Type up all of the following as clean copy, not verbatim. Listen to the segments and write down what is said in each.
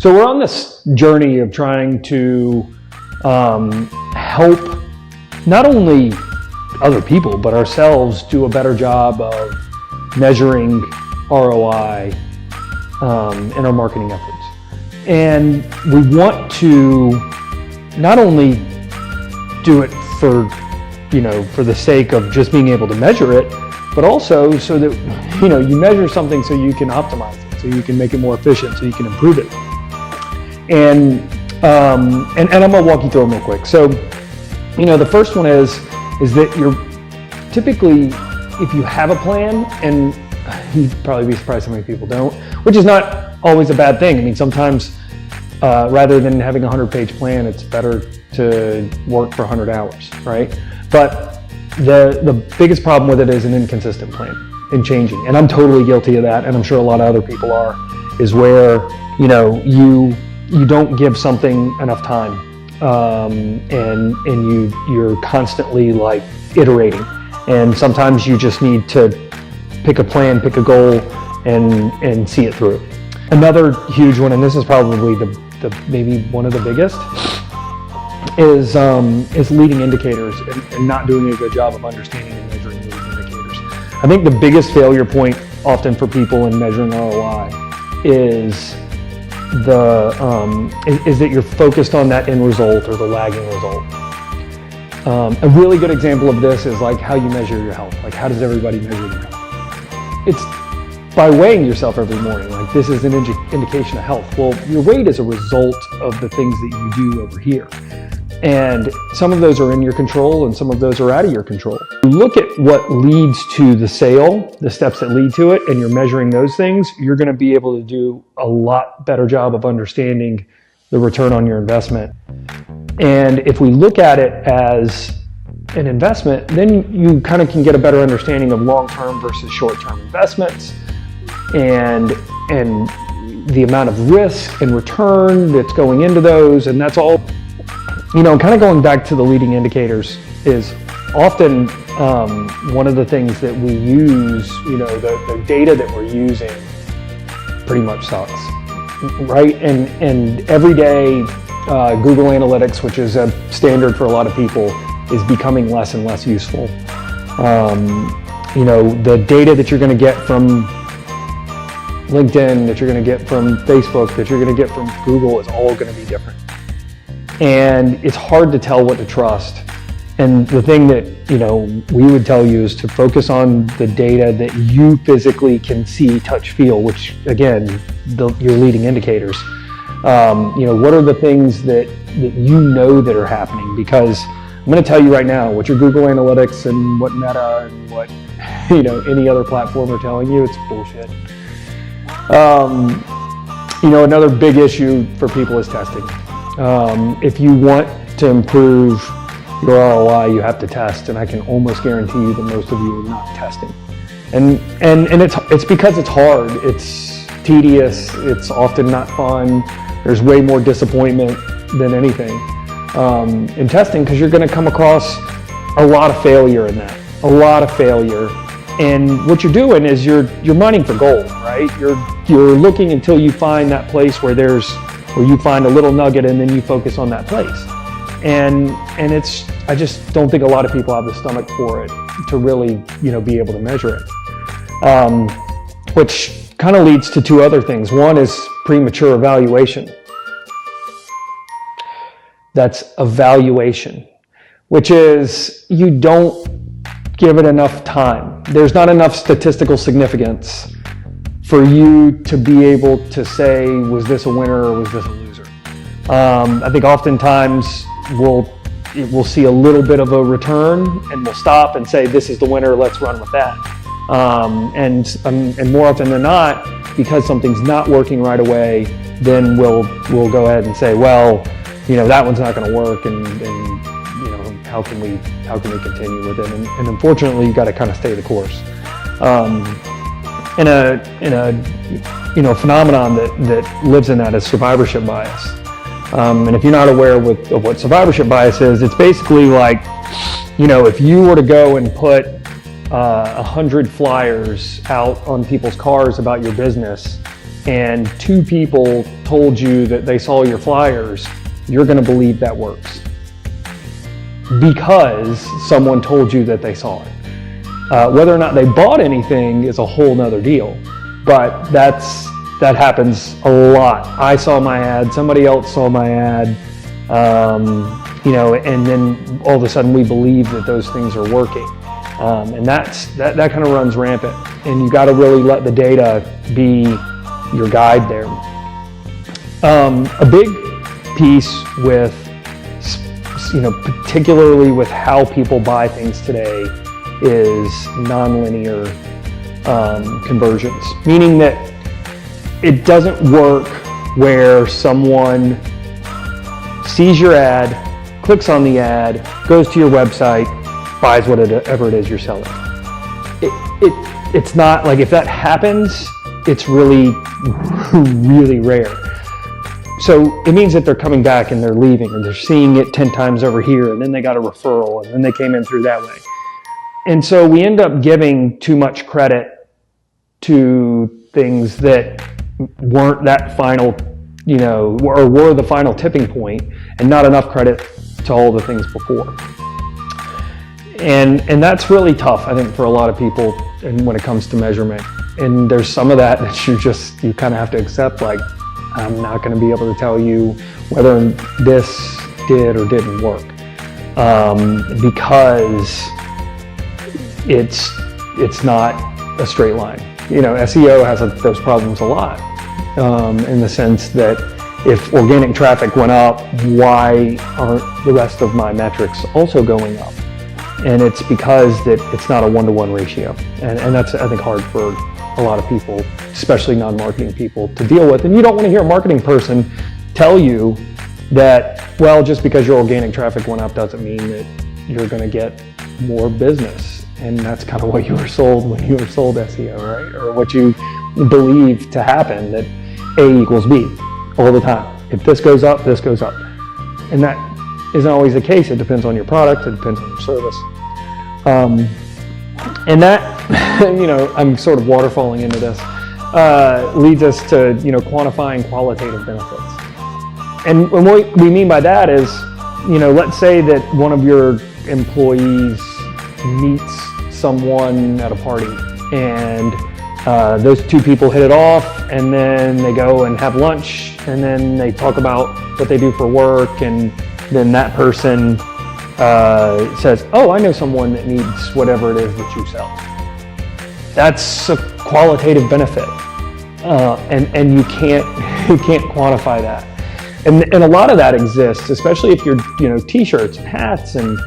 So we're on this journey of trying to help not only other people, but ourselves do a better job of measuring ROI in our marketing efforts. And we want to not only do it for the sake of just being able to measure it, but also so that, you measure something so you can optimize it, so you can make it more efficient, so you can improve it. And I'm gonna walk you through them real quick. So, the first one is that you're typically, if you have a plan, and you'd probably be surprised how many people don't, which is not always a bad thing. I mean, sometimes rather than having a 100-page plan, it's better to work for 100 hours, right? But the biggest problem with it is an inconsistent plan and changing. And I'm totally guilty of that, and I'm sure a lot of other people are, is where, you don't give something enough time, and you're constantly like iterating. And sometimes you just need to pick a plan, pick a goal, and see it through. Another huge one, and this is probably the maybe one of the biggest, is leading indicators and not doing a good job of understanding and measuring leading indicators. I think the biggest failure point often for people in measuring ROI is that you're focused on that end result or the lagging result. A really good example of this is like how you measure your health. Like, how does everybody measure their health? It's by weighing yourself every morning. Like, this is an indication of health. Well, your weight is a result of the things that you do over here. And some of those are in your control and some of those are out of your control. You look at what leads to the sale, the steps that lead to it, and you're measuring those things, you're going to be able to do a lot better job of understanding the return on your investment. And if we look at it as an investment, then you kind of can get a better understanding of long-term versus short-term investments and the amount of risk and return that's going into those. And that's all, kind of going back to the leading indicators is often one of the things that we use, the data that we're using pretty much sucks, right? And every day, Google Analytics, which is a standard for a lot of people, is becoming less and less useful. The data that you're going to get from LinkedIn, that you're going to get from Facebook, that you're going to get from Google is all going to be different. And it's hard to tell what to trust. And the thing that, we would tell you is to focus on the data that you physically can see, touch, feel, which again, your leading indicators. What are the things that that are happening? Because I'm going to tell you right now, what your Google Analytics and what Meta and what, any other platform are telling you, it's bullshit. Another big issue for people is testing. If you want to improve your ROI, you have to test, and I can almost guarantee you that most of you are not testing. And it's because it's hard, it's tedious, it's often not fun. There's way more disappointment than anything in testing, because you're going to come across a lot of failure in that, a lot of failure. And what you're doing is you're mining for gold, right? You're looking until you find that place where you find a little nugget, and then you focus on that place. And I just don't think a lot of people have the stomach for it to really, be able to measure it. Which kind of leads to two other things. One is premature evaluation. That's evaluation, which is you don't give it enough time. There's not enough statistical significance for you to be able to say, was this a winner or was this a loser? I think oftentimes we'll see a little bit of a return and we'll stop and say, this is the winner, let's run with that. And more often than not, because something's not working right away, then we'll go ahead and say, well, that one's not going to work, and how can we continue with it? And unfortunately, you got to kind of stay the course. In a phenomenon that lives in that is survivorship bias. And if you're not aware of what survivorship bias is, it's basically like, if you were to go and put 100 flyers out on people's cars about your business, and 2 people told you that they saw your flyers, you're going to believe that works because someone told you that they saw it. Whether or not they bought anything is a whole nother deal, but that happens a lot. I saw my ad, somebody else saw my ad, and then all of a sudden we believe that those things are working. And that kind of runs rampant, and you got to really let the data be your guide there. A big piece with, particularly with how people buy things today is nonlinear conversions, meaning that it doesn't work where someone sees your ad, clicks on the ad, goes to your website, buys whatever it is you're selling. It's not like, if that happens, it's really, really rare. So it means that they're coming back and they're leaving, and they're seeing it 10 times over here, and then they got a referral, and then they came in through that way. And so we end up giving too much credit to things that weren't that final, or were the final tipping point, and not enough credit to all the things before. And that's really tough, I think, for a lot of people, and when it comes to measurement. And there's some of that you kind of have to accept, like, I'm not going to be able to tell you whether this did or didn't work, because it's not a straight line. SEO has those problems a lot, in the sense that if organic traffic went up, why aren't the rest of my metrics also going up? And it's because that it's not a 1-to-1 ratio, and that's, I think, hard for a lot of people, especially non-marketing people, to deal with. And you don't want to hear a marketing person tell you that, well, just because your organic traffic went up doesn't mean that you're going to get more business. And that's kind of what you were sold when you were sold SEO, right? Or what you believe to happen, that A equals B all the time. If this goes up, this goes up. And that isn't always the case. It depends on your product, it depends on your service. And that, I'm sort of waterfalling into this, leads us to, quantifying qualitative benefits. And what we mean by that is, let's say that one of your employees meets someone at a party, and those 2 people hit it off, and then they go and have lunch, and then they talk about what they do for work, and then that person says, oh, I know someone that needs whatever it is that you sell. That's a qualitative benefit, and you can't quantify that. And a lot of that exists, especially if you're t-shirts and hats and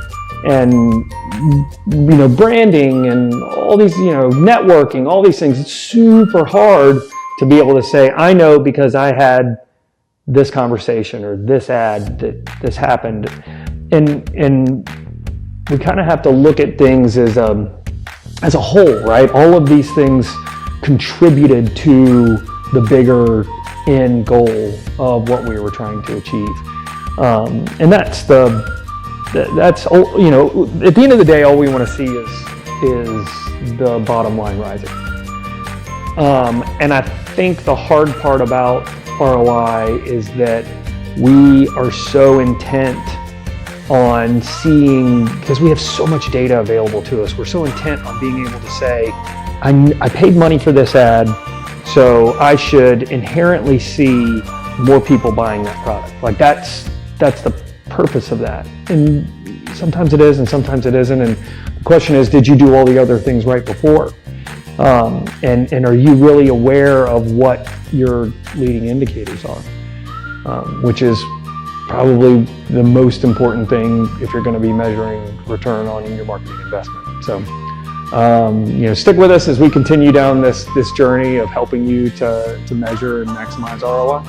branding and all these networking, all these things. It's super hard to be able to say, I know because I had this conversation or this ad that this happened. And we kind of have to look at things as a whole, right? All of these things contributed to the bigger end goal of what we were trying to achieve. And that's at the end of the day, all we want to see is the bottom line rising. And I think the hard part about ROI is that we are so intent on seeing, because we have so much data available to us, we're so intent on being able to say, I paid money for this ad, so I should inherently see more people buying that product. Like that's the purpose of that. And sometimes it is and sometimes it isn't. And the question is, did you do all the other things right before? And are you really aware of what your leading indicators are? Which is probably the most important thing if you're going to be measuring return on your marketing investment. So, stick with us as we continue down this journey of helping you to measure and maximize ROI.